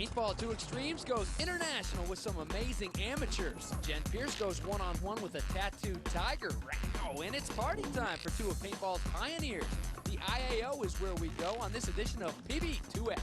Paintball 2Xtremes goes international with some amazing amateurs. Jen Pierce goes one-on-one with a tattooed tiger. Wow, and it's party time for two of paintball's pioneers. The IAO is where we go on this edition of PB2X.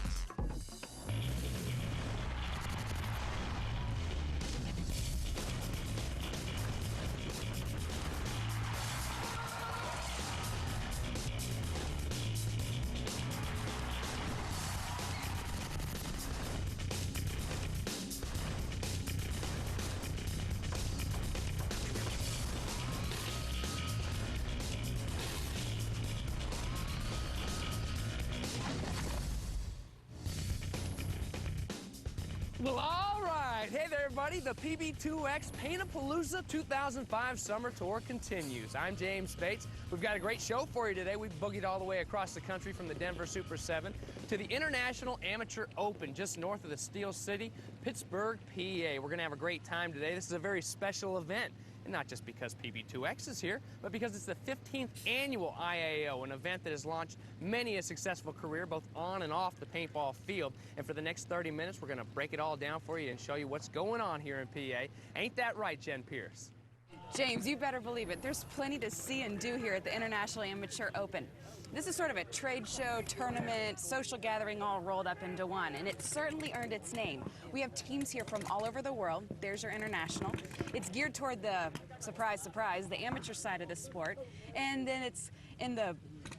Well, all right. Hey there, everybody. The PB2X Paintapalooza 2005 Summer Tour continues. I'm James Bates. We've got a great show for you today. We've boogied all the way across the country from the Denver Super 7 to the International Amateur Open just north of the Steel City, Pittsburg, PA. We're going to have a great time today. This is a very special event. And not just because PB2X is here, but because it's the 15th annual IAO, an event that has launched many a successful career, both on and off the paintball field. And for the next 30 minutes, we're going to break it all down for you and show you what's going on here in PA. Ain't that right, Jen Pierce? James, you better believe it. There's plenty to see and do here at the International Amateur Open. This is sort of a trade show, tournament, social gathering all rolled up into one, and it certainly earned its name. We have teams here from all over the world. There's your international. It's geared toward the, surprise, surprise, the amateur side of the sport. And then it's in the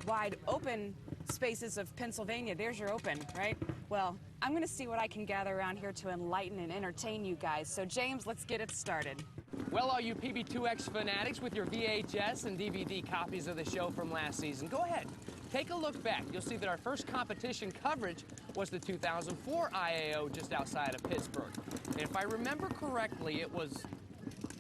wide open spaces of Pennsylvania. There's your open, right? Well, I'm going to see what I can gather around here to enlighten and entertain you guys. So, James, let's get it started. Well, all you PB2X fanatics with your VHS and DVD copies of the show from last season, go ahead. Take a look back. You'll see that our first competition coverage was the 2004 IAO just outside of Pittsburgh. And if I remember correctly, it was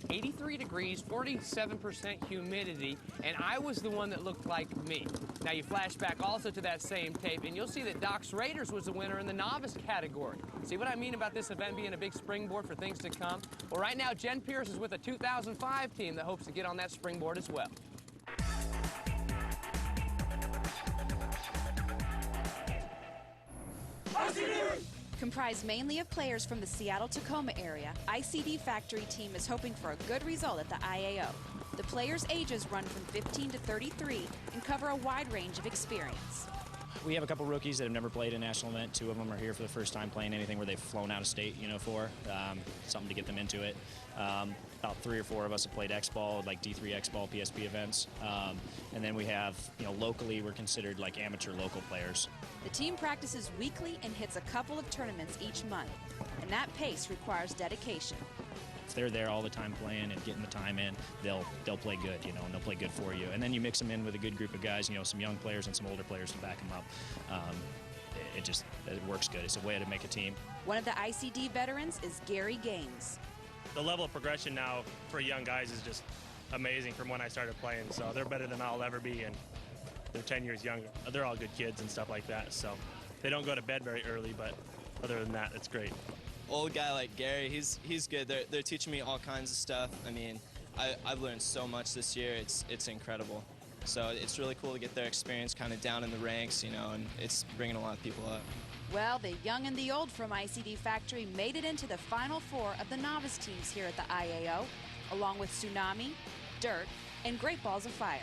83 degrees, 47% humidity, and I was the one that looked like me. Now you flash back also to that same tape, and you'll see that Doc's Raiders was the winner in the novice category. See what I mean about this event being a big springboard for things to come? Well, right now, Jen Pierce is with a 2005 team that hopes to get on that springboard as well. Comprised mainly of players from the Seattle-Tacoma area, ICD Factory team is hoping for a good result at the IAO. The players' ages run from 15 to 33 and cover a wide range of experience. We have a couple rookies that have never played a national event. Two of them are here for the first time playing anything where they've flown out of state, for something to get them into it. About 3 or 4 of us have played Xball, like D3 Xball PSP events. And then we have, locally, we're considered like amateur local players. The team practices weekly and hits a couple of tournaments each month, and that pace requires dedication. If they're there all the time playing and getting the time in, they'll play good, and they'll play good for you. And then you mix them in with a good group of guys, some young players and some older players to back them up. It works good. It's a way to make a team. One of the ICD veterans is Gary Gaines. The level of progression now for young guys is just amazing from when I started playing. So they're better than I'll ever be, and they're 10 years younger. They're all good kids and stuff like that. So they don't go to bed very early, but other than that, it's great. Old guy like Gary, he's good. They're teaching me all kinds of stuff. I mean, I've learned so much this year. It's incredible. So it's really cool to get their experience kind of down in the ranks, and it's bringing a lot of people up. Well, the young and the old from ICD Factory made it into the Final Four of the novice teams here at the IAO, along with Tsunami, Dirt, and Great Balls of Fire.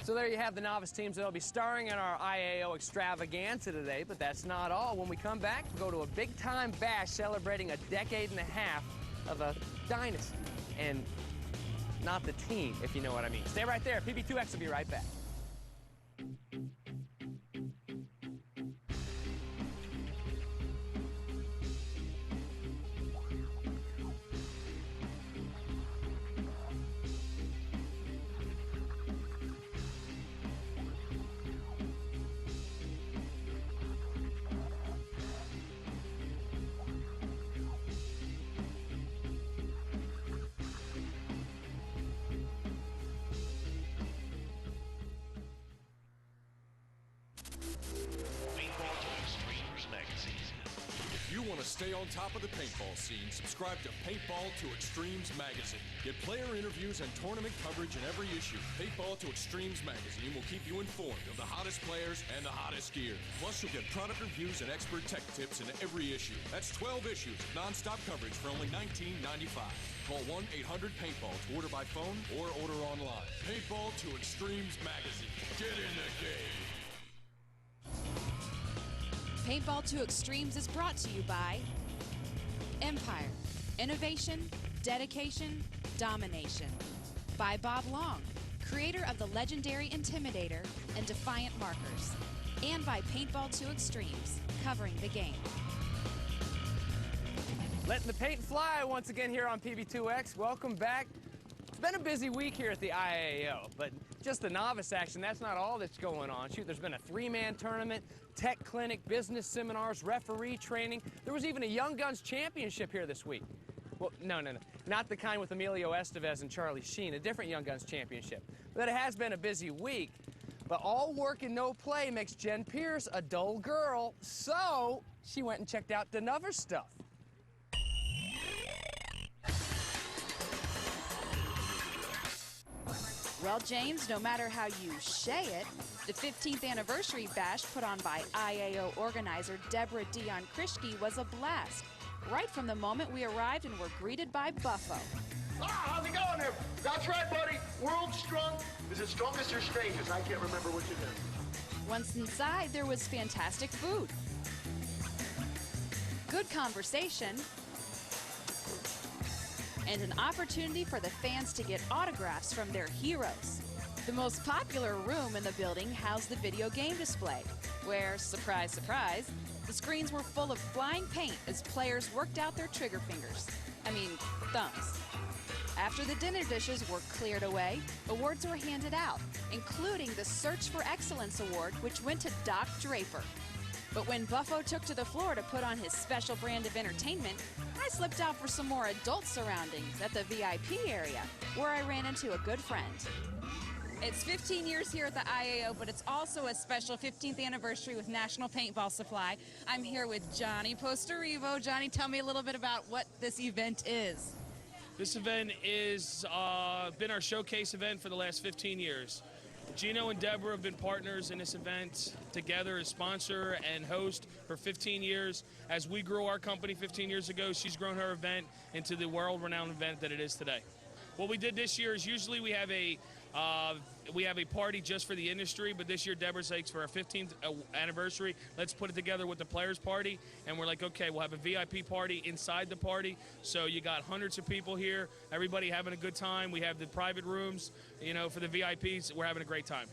So there you have the novice teams that'll be starring in our IAO extravaganza today, but that's not all. When we come back, we'll go to a big-time bash celebrating a decade and a half of a dynasty, and not the team, if you know what I mean. Stay right there. PB2X will be right back. Want to stay on top of the paintball scene? Subscribe to Paintball 2Xtremes magazine. Get player interviews and tournament coverage in every issue. Paintball 2Xtremes magazine will keep you informed of the hottest players and the hottest gear. Plus, you'll get product reviews and expert tech tips in every issue. That's 12 issues of non-stop coverage for only $19.95. Call 1-800-PAINTBALL to order by phone or order online. Paintball 2Xtremes magazine. Get in the game. Paintball 2Xtremes is brought to you by Empire, innovation, dedication, domination. By Bob Long, creator of the legendary Intimidator and Defiant markers. And by Paintball 2Xtremes, covering the game. Letting the paint fly once again here on PB2X. Welcome back. It's been a busy week here at the IAO, but just the novice action, that's not all that's going on. Shoot, there's been a 3-man tournament, tech clinic, business seminars, referee training. There was even a Young Guns championship here this week. Well, no. Not the kind with Emilio Estevez and Charlie Sheen, a different Young Guns championship. But it has been a busy week. But all work and no play makes Jen Pierce a dull girl, so she went and checked out the other stuff. Well, James, no matter how you shay it, the 15th anniversary bash put on by IAO organizer Deborah Dion Krishke was a blast. Right from the moment we arrived and were greeted by Buffo. Ah, how's it going there? That's right, buddy. World's strong. Is it strongest or strangest? I can't remember which it is. Once inside, there was fantastic food, good conversation, and an opportunity for the fans to get autographs from their heroes. The most popular room in the building housed the video game display, where, surprise, surprise, the screens were full of flying paint as players worked out their trigger fingers. Thumbs. After the dinner dishes were cleared away, awards were handed out, including the Search for Excellence Award, which went to Doc Draper. But when Buffo took to the floor to put on his special brand of entertainment, I slipped out for some more adult surroundings at the VIP area, where I ran into a good friend. It's 15 years here at the IAO, but it's also a special 15th anniversary with National Paintball Supply. I'm here with Johnny Postorivo. Johnny, tell me a little bit about what this event is. This event is been our showcase event for the last 15 years. Gino and Deborah have been partners in this event together as sponsor and host for 15 years. As we grew our company 15 years ago, she's grown her event into the world-renowned event that it is today. What we did this year is usually we have a party just for the industry, but this year Deborah sakes for our 15th anniversary, let's put it together with the players party, and we're like, okay, we'll have a VIP party inside the party, so you got hundreds of people here, everybody having a good time. We have the private rooms, you know, for the VIPs. We're having a great time.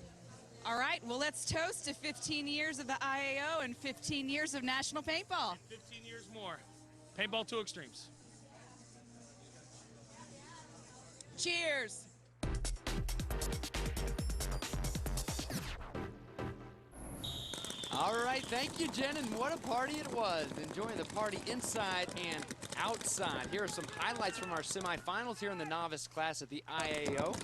All right, well, let's toast to 15 years of the IAO and 15 years of National Paintball. 15 years more. Paintball 2Xtremes. Cheers. All right, thank you, Jen, and what a party it was. Enjoying the party inside and outside. Here are some highlights from our semifinals here in the novice class at the IAO.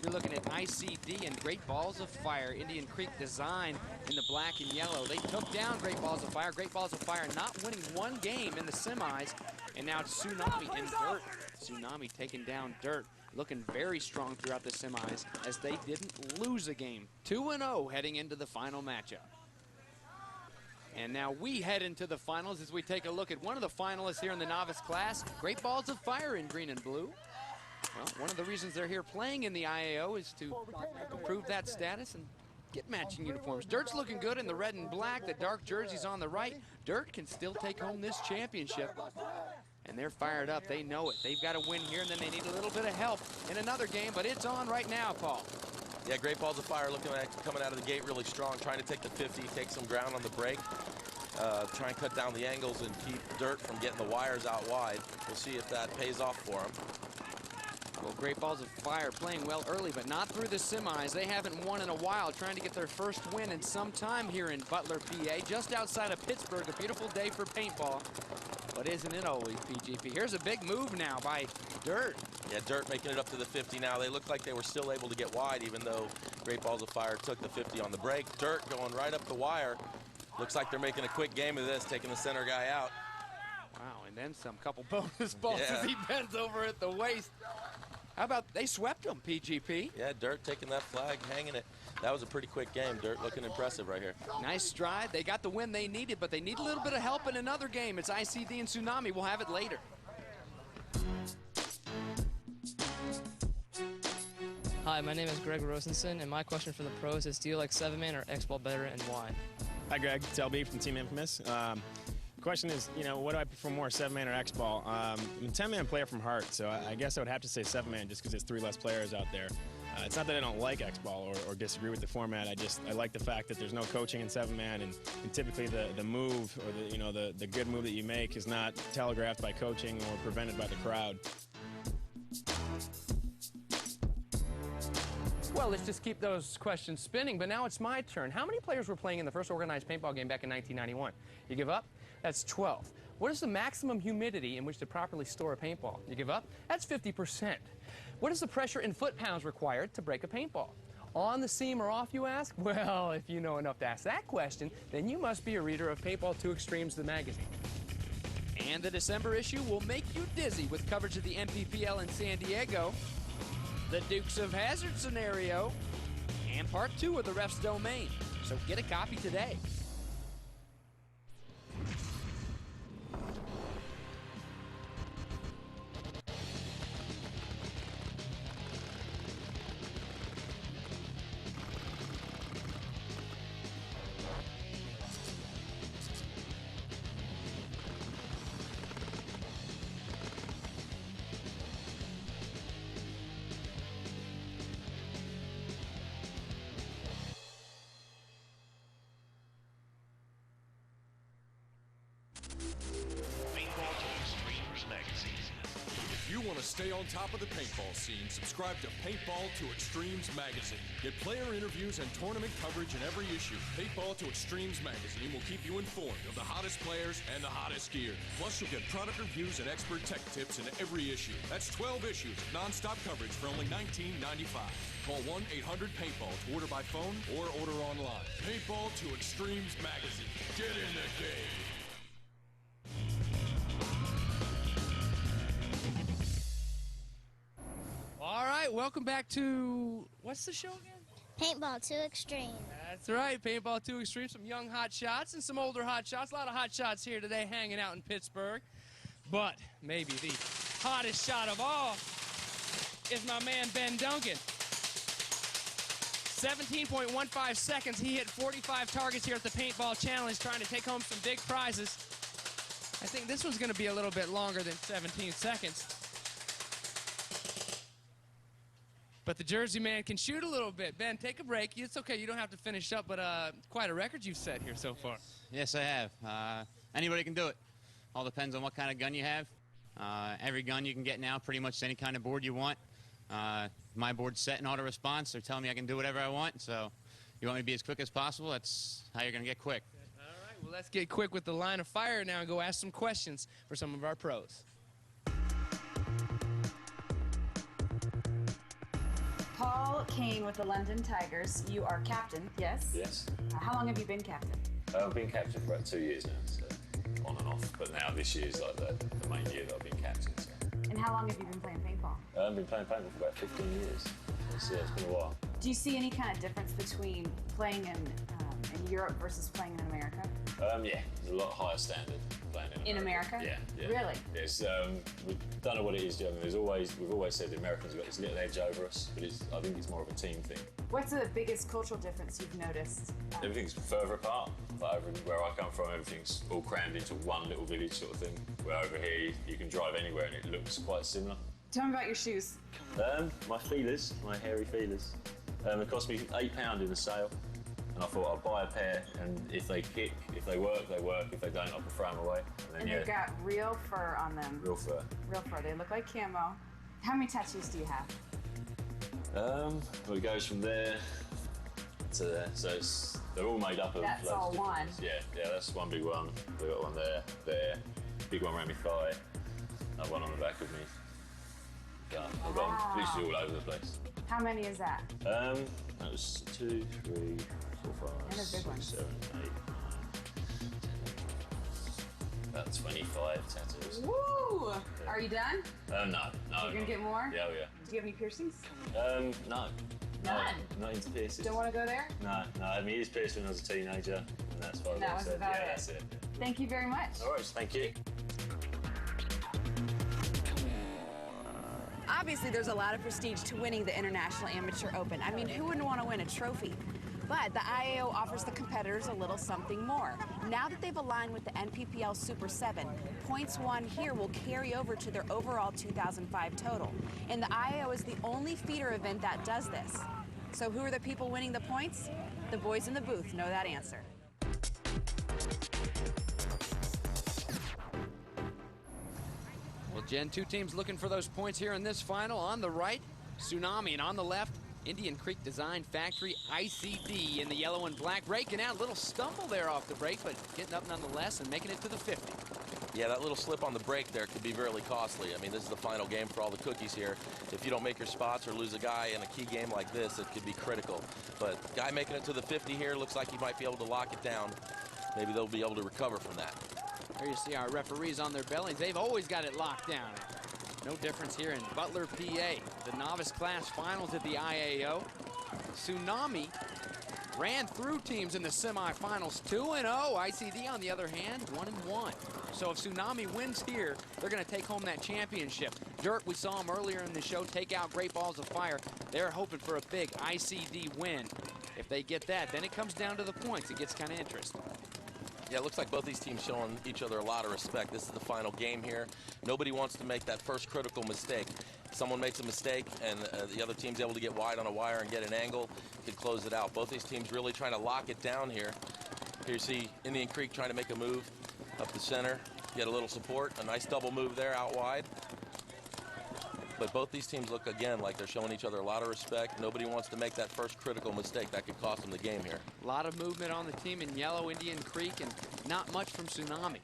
You're looking at ICD and Great Balls of Fire. Indian Creek Design in the black and yellow. They took down Great Balls of Fire. Great Balls of Fire not winning one game in the semis. And now it's Tsunami and Dirt. Tsunami taking down Dirt. Looking very strong throughout the semis as they didn't lose a game. 2-0 heading into the final matchup. And now we head into the finals as we take a look at one of the finalists here in the novice class, Great Balls of Fire in green and blue. Well, one of the reasons they're here playing in the IAO is to improve that status and get matching uniforms. Dirt's looking good in the red and black, the dark jerseys on the right. Dirt can still take home this championship. And they're fired up, they know it. They've got to win here, and then they need a little bit of help in another game, but it's on right now, Paul. Yeah, Great Balls of Fire looking at coming out of the gate really strong, trying to take the 50, take some ground on the break, try and cut down the angles and keep Dirt from getting the wires out wide. We'll see if that pays off for him. Well, Great Balls of Fire playing well early, but not through the semis. They haven't won in a while, trying to get their first win in some time here in Butler, PA, just outside of Pittsburg. A beautiful day for paintball, but isn't it always, PGP? Here's a big move now by Dirt. Yeah, Dirt making it up to the 50 now. They look like they were still able to get wide, even though Great Balls of Fire took the 50 on the break. Dirt going right up the wire. Looks like they're making a quick game of this, taking the center guy out. Wow, and then some couple bonus balls as he bends over at the waist. How about they swept him, PGP? Yeah, Dirt taking that flag, hanging it. That was a pretty quick game. Dirt looking impressive right here. Nice stride. They got the win they needed, but they need a little bit of help in another game. It's ICD and Tsunami. We'll have it later. Hi, my name is Greg Rosenson, and my question for the pros is, do you like 7-man or Xball better, and why? Hi, Greg. It's LB from Team Infamous. The question is, you know, what do I prefer more, 7-man or Xball? I'm a 10-man player from heart, so I guess I would have to say 7-man just because there's 3 less players out there. It's not that I don't like Xball or disagree with the format. I like the fact that there's no coaching in 7-man, and typically the move or the good move that you make is not telegraphed by coaching or prevented by the crowd. Well, let's just keep those questions spinning, but now it's my turn. How many players were playing in the first organized paintball game back in 1991? You give up? That's 12. What is the maximum humidity in which to properly store a paintball? You give up? That's 50%. What is the pressure in foot-pounds required to break a paintball? On the seam or off, you ask? Well, if you know enough to ask that question, then you must be a reader of Paintball 2Xtremes, the magazine. And the December issue will make you dizzy with coverage of the MPPL in San Diego, the Dukes of Hazzard scenario, and part 2 of the ref's domain. So get a copy today. If you want to stay on top of the paintball scene, subscribe to Paintball 2Xtremes magazine. Get player interviews and tournament coverage in every issue. Paintball 2Xtremes magazine will keep you informed of the hottest players and the hottest gear. Plus, you'll get product reviews and expert tech tips in every issue. That's 12 issues of non-stop coverage for only $19.95. Call 1-800-PAINTBALL to order by phone or order online. Paintball 2Xtremes magazine. Get in the game. All right, welcome back to, what's the show again? Paintball 2Xtreme. That's right, Paintball 2Xtreme, some young hot shots and some older hot shots. A lot of hot shots here today hanging out in Pittsburgh. But maybe the hottest shot of all is my man Ben Duncan. 17.15 seconds, he hit 45 targets here at the Paintball Challenge, trying to take home some big prizes. I think this one's gonna be a little bit longer than 17 seconds. But the Jersey man can shoot a little bit. Ben, take a break. It's okay, you don't have to finish up, but quite a record you've set here so far. Yes, I have. Anybody can do it. All depends on what kind of gun you have. Every gun you can get now, pretty much any kind of board you want. My board's set in auto response. They're telling me I can do whatever I want, so you want me to be as quick as possible, that's how you're going to get quick. All right, well, let's get quick with the line of fire now and go ask some questions for some of our pros. Paul Kain with the London Tigers. You are captain, yes? Yes. How long have you been captain? I've been captain for about 2 years now, so on and off. But now this year is like the main year that I've been captain. So. And how long have you been playing paintball? I've been playing paintball for about 15 years. It's been a while. Do you see any kind of difference between playing in Europe versus playing in America? Yeah, there's a lot higher standard playing in America. Yeah. Really? Yes. We don't know what it is, Joe. We've always said the Americans have got this little edge over us, but I think it's more of a team thing. What's the biggest cultural difference you've noticed? Everything's further apart. Like over where I come from, everything's all crammed into one little village sort of thing. Where over here, you can drive anywhere and it looks quite similar. Tell me about your shoes. My feelers, my hairy feelers. It cost me £8 in the sale. And I thought I'd buy a pair, and if they kick, if they work, they work. If they don't, I can throw them away. And they've got real fur on them. Real fur. Real fur. They look like camo. How many tattoos do you have? Well, it goes from there to there. So they're all made up of. That's all one. Yeah, that's one big one. We've got one there, big one around my thigh, another one on the back of me. I've got them literally all over the place. How many is that? That was 2, 3, 4, 5, and a big 6, one. 7, 8, 9, 10, about 25 tattoos. Woo! Are you done? No. You're gonna get more? Yeah, yeah. Do you have any piercings? No. None? Not into piercings. Don't want to go there? No. I mean, he's pierced when I was a teenager, and that's what That I was said. about Yeah, it. that's it. Thank you very much. All right, thank you. Obviously, there's a lot of prestige to winning the International Amateur Open. I mean, who wouldn't want to win a trophy? But the IAO offers the competitors a little something more. Now that they've aligned with the NPPL Super 7, points won here will carry over to their overall 2005 total. And the IAO is the only feeder event that does this. So who are the people winning the points? The boys in the booth know that answer. Well, Jen, two teams looking for those points here in this final. On the right, Tsunami, and on the left, Indian Creek Design Factory ICD in the yellow and black. Breaking out, a little stumble there off the break, but getting up nonetheless and making it to the 50. Yeah, that little slip on the break there could be really costly. I mean, this is the final game for all the cookies here. If you don't make your spots or lose a guy in a key game like this, it could be critical. But guy making it to the 50 here looks like he might be able to lock it down. Maybe they'll be able to recover from that. There you see our referees on their bellies. They've always got it locked down. No difference here in Butler, PA. The novice class finals at the IAO. Tsunami ran through teams in the semifinals 2-0. ICD, on the other hand, 1-1. So if Tsunami wins here, they're going to take home that championship. Dirt, we saw them earlier in the show, take out Great Balls of Fire. They're hoping for a big ICD win. If they get that, then it comes down to the points. It gets kind of interesting. Yeah, it looks like both these teams showing each other a lot of respect. This is the final game here. Nobody wants to make that first critical mistake. Someone makes a mistake and the other team's able to get wide on a wire and get an angle, can close it out. Both these teams really trying to lock it down here. Here you see Indian Creek trying to make a move up the center, get a little support. A nice double move there out wide. But both these teams look, again, like they're showing each other a lot of respect. Nobody wants to make that first critical mistake. That could cost them the game here. A lot of movement on the team in yellow, Indian Creek, and not much from Tsunami.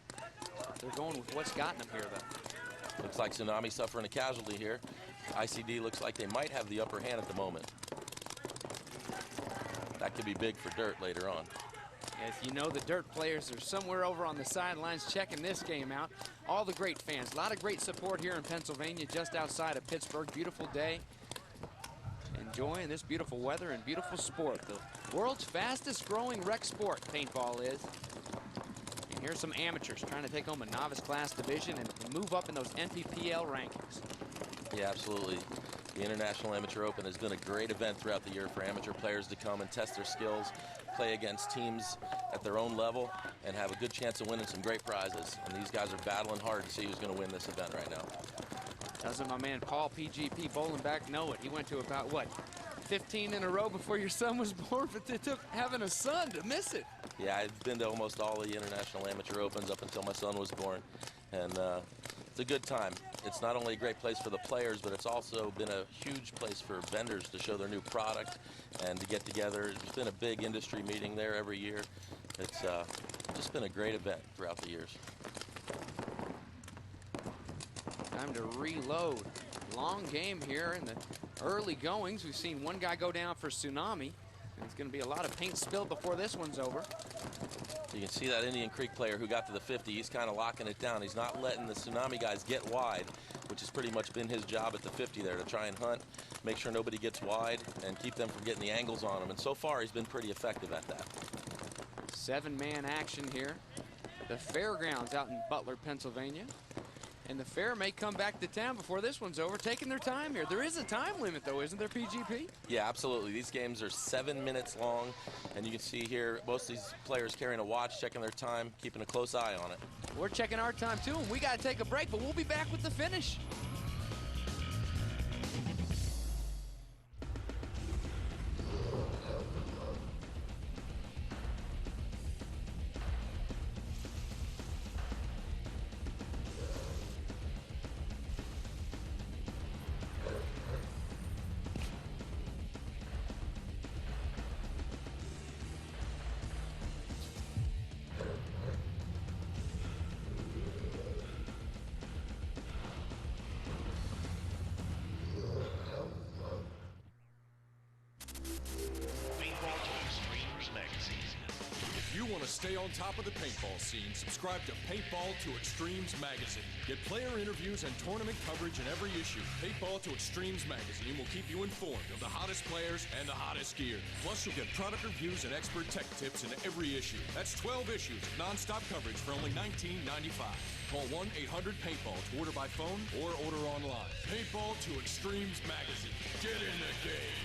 They're going with what's gotten them here, though. Looks like Tsunami suffering a casualty here. ICD looks like they might have the upper hand at the moment. That could be big for Dirt later on. As you know, the Dirt players are somewhere over on the sidelines checking this game out. All the great fans, a lot of great support here in Pennsylvania, just outside of Pittsburgh. Beautiful day. Enjoying this beautiful weather and beautiful sport. The world's fastest growing rec sport, paintball is. And here's some amateurs trying to take home a novice class division and move up in those NPPL rankings. Yeah, absolutely. The International Amateur Open has been a great event throughout the year for amateur players to come and test their skills, play against teams at their own level, and have a good chance of winning some great prizes. And these guys are battling hard to see who's going to win this event right now. Doesn't my man Paul PGP Bolenbach know it? He went to about, what, 15 in a row before your son was born, but it took having a son to miss it. Yeah, I've been to almost all the International Amateur Opens up until my son was born, and it's a good time. It's not only a great place for the players, but it's also been a huge place for vendors to show their new product and to get together. There's been a big industry meeting there every year. It's just been a great event throughout the years. Time to reload. Long game here in the early goings. We've seen one guy go down for Tsunami. And it's going to be a lot of paint spilled before this one's over. You can see that Indian Creek player who got to the 50. He's kind of locking it down. He's not letting the Tsunami guys get wide, which has pretty much been his job at the 50 there, to try and hunt, make sure nobody gets wide, and keep them from getting the angles on him. And so far, he's been pretty effective at that. 7-man action here. The fairgrounds out in Butler, Pennsylvania. And the fair may come back to town before this one's over, taking their time here. There is a time limit, though, isn't there, PGP? Yeah, absolutely. These games are 7 minutes long, and you can see here most of these players carrying a watch, checking their time, keeping a close eye on it. We're checking our time, too, and we got to take a break, but we'll be back with the finish. to stay on top of the paintball scene, subscribe to Paintball 2Xtremes magazine. Get player interviews and tournament coverage in every issue. Paintball 2Xtremes magazine will keep you informed of the hottest players and the hottest gear. Plus, you'll get product reviews and expert tech tips in every issue. That's 12 issues of non-stop coverage for only $19.95. Call 1-800-PAINTBALL to order by phone or order online. Paintball 2Xtremes magazine. Get in the game.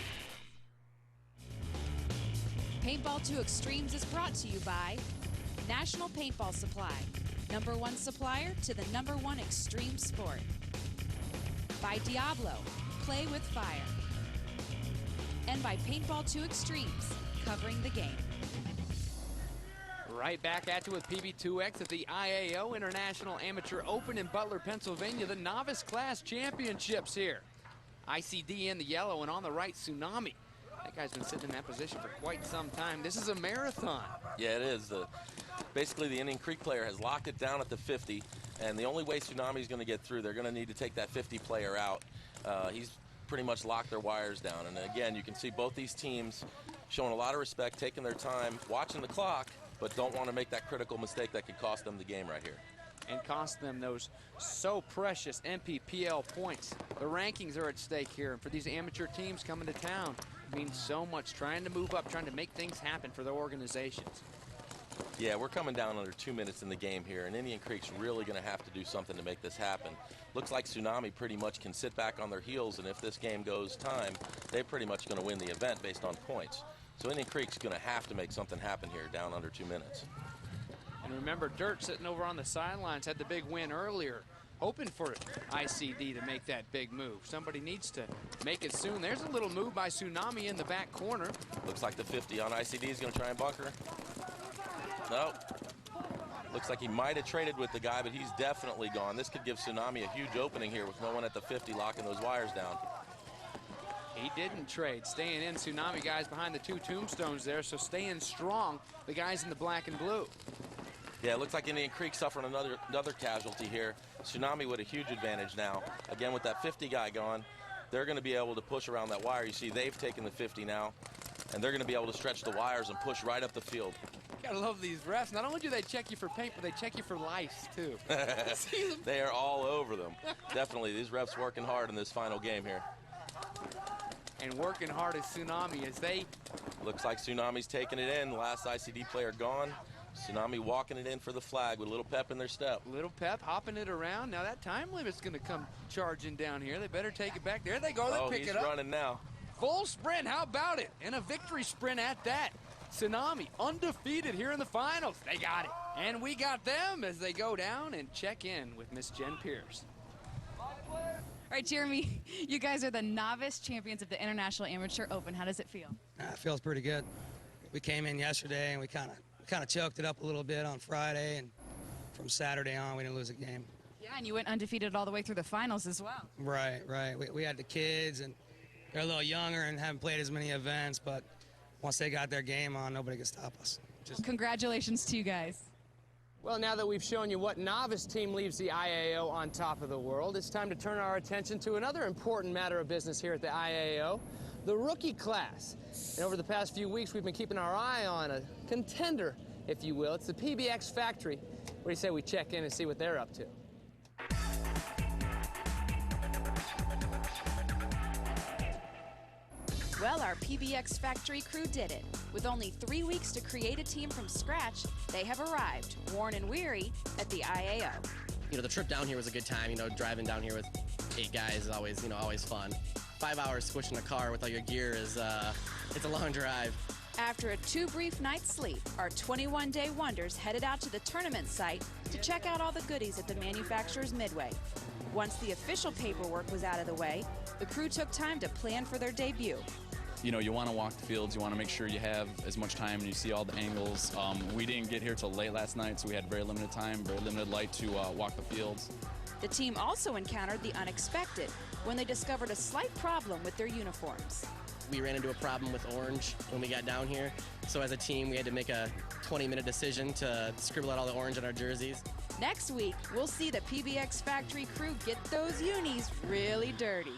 Paintball 2Xtremes is brought to you by National Paintball Supply, #1 supplier to the #1 extreme sport. By Diablo, play with fire. And by Paintball 2Xtremes, covering the game. Right back at you with PB2X at the IAO International Amateur Open in Butler, Pennsylvania. The novice class championships here. ICD in the yellow, and on the right, Tsunami. That guy's been sitting in that position for quite some time. This is a marathon. Yeah, it is. Basically, the Indian Creek player has locked it down at the 50, and the only way Tsunami's going to get through, they're going to need to take that 50 player out. He's pretty much locked their wires down. And again, you can see both these teams showing a lot of respect, taking their time, watching the clock, but don't want to make that critical mistake that could cost them the game right here. And cost them those so precious MPPL points. The rankings are at stake here, and for these amateur teams coming to town, it means so much, trying to move up, trying to make things happen for their organizations. Yeah, we're coming down under 2 minutes in the game here, and Indian Creek's really going to have to do something to make this happen. Looks like Tsunami pretty much can sit back on their heels, and if this game goes time, they're pretty much going to win the event based on points. So Indian Creek's going to have to make something happen here down under 2 minutes. And remember, Dirt sitting over on the sidelines had the big win earlier, hoping for ICD to make that big move. Somebody needs to make it soon. There's a little move by Tsunami in the back corner. Looks like the 50 on ICD is going to try and bunker. No. Looks like he might have traded with the guy, but he's definitely gone. This could give Tsunami a huge opening here with no one at the 50 locking those wires down. He didn't trade. Staying in, Tsunami guys behind the two tombstones there, so staying strong, the guys in the black and blue. Yeah, it looks like Indian Creek suffering another casualty here. Tsunami with a huge advantage now. Again, with that 50 guy gone, they're going to be able to push around that wire. You see, they've taken the 50 now, and they're going to be able to stretch the wires and push right up the field. Gotta love these refs. Not only do they check you for paint, but they check you for lice, too. They are all over them. Definitely, these refs working hard in this final game here. And working hard as Tsunami as they... Looks like Tsunami's taking it in. Last ICD player gone. Tsunami walking it in for the flag with a little pep in their step. Little pep, hopping it around. Now that time limit's going to come charging down here. They better take it back. There they go. They pick it up. He's running now. Full sprint. How about it? And a victory sprint at that. Tsunami undefeated here in the finals. They got it. And we got them as they go down and check in with Miss Jen Pierce. All right, Jeremy, you guys are the novice champions of the International Amateur Open. How does it feel? It feels pretty good. We came in yesterday and we kind of choked it up a little bit on Friday, and from Saturday on, we didn't lose a game. Yeah, and you went undefeated all the way through the finals as well. Right. We had the kids, and they're a little younger and haven't played as many events, but once they got their game on, nobody could stop us. Congratulations to you guys. Well, now that we've shown you what novice team leaves the IAO on top of the world, it's time to turn our attention to another important matter of business here at the IAO, the rookie class. And over the past few weeks, we've been keeping our eye on a contender, if you will. It's the PBX Factory. What do you say we check in and see what they're up to? Well, our PBX Factory crew did it. With only 3 weeks to create a team from scratch, they have arrived, worn and weary, at the IAO. You know, the trip down here was a good time. You know, driving down here with 8 guys is always, always fun. 5 hours squishing a car with all your gear is, it's a long drive. After a 2 brief nights sleep, our 21-day wonders headed out to the tournament site to check out all the goodies at the manufacturer's midway. Once the official paperwork was out of the way, the crew took time to plan for their debut. You know, you want to walk the fields, you want to make sure you have as much time and you see all the angles. We didn't get here till late last night, so we had very limited time, very limited light to walk the fields. The team also encountered the unexpected when they discovered a slight problem with their uniforms. We ran into a problem with orange when we got down here, so as a team we had to make a 20-minute decision to scribble out all the orange on our jerseys. Next week, we'll see the PBX Factory crew get those unis really dirty.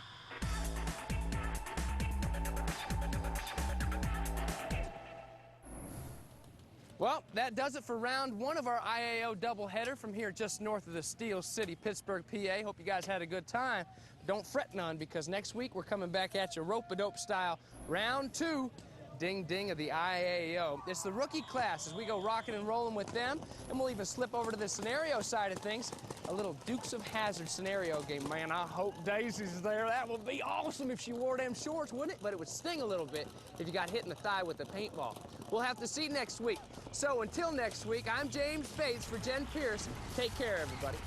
Well, that does it for round one of our IAO doubleheader from here just north of the Steel City, Pittsburg, PA. Hope you guys had a good time. Don't fret none, because next week we're coming back at you rope-a-dope style. Round two, ding-ding of the IAO. It's the rookie class as we go rocking and rolling with them, and we'll even slip over to the scenario side of things. A little Dukes of Hazzard scenario game. Man, I hope Daisy's there. That would be awesome if she wore them shorts, wouldn't it? But it would sting a little bit if you got hit in the thigh with the paintball. We'll have to see next week. So until next week, I'm James Bates for Jen Pierce. Take care, everybody.